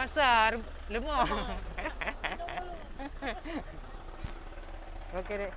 Puasa lemah. Okey dek.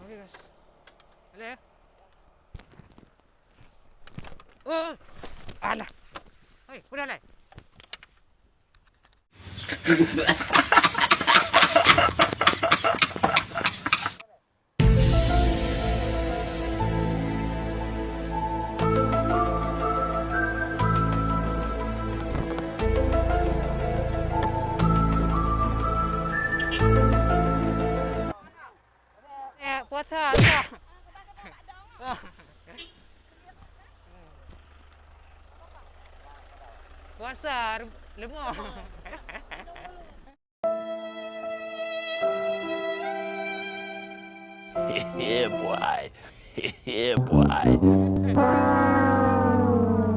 Okey guys. Boleh ya? Oh. Alah. Oi, udah lah. Puasa tak? Puasa lemah. Yeah, boy. Yeah, boy.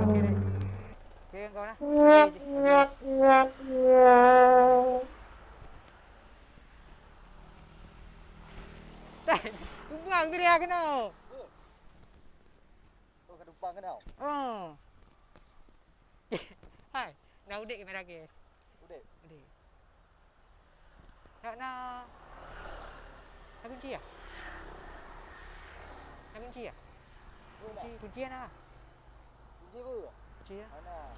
Okey dek. Okey kau lah. Buang ke dia kena. Oh, kat depan ke tau? Oh. Hai, nak udik kamera ke? Udik. Udik. Nak kunci ya? Nak kunci ya? Kunci, kuncian lah. Kunci apa? Kunci ya? Mana?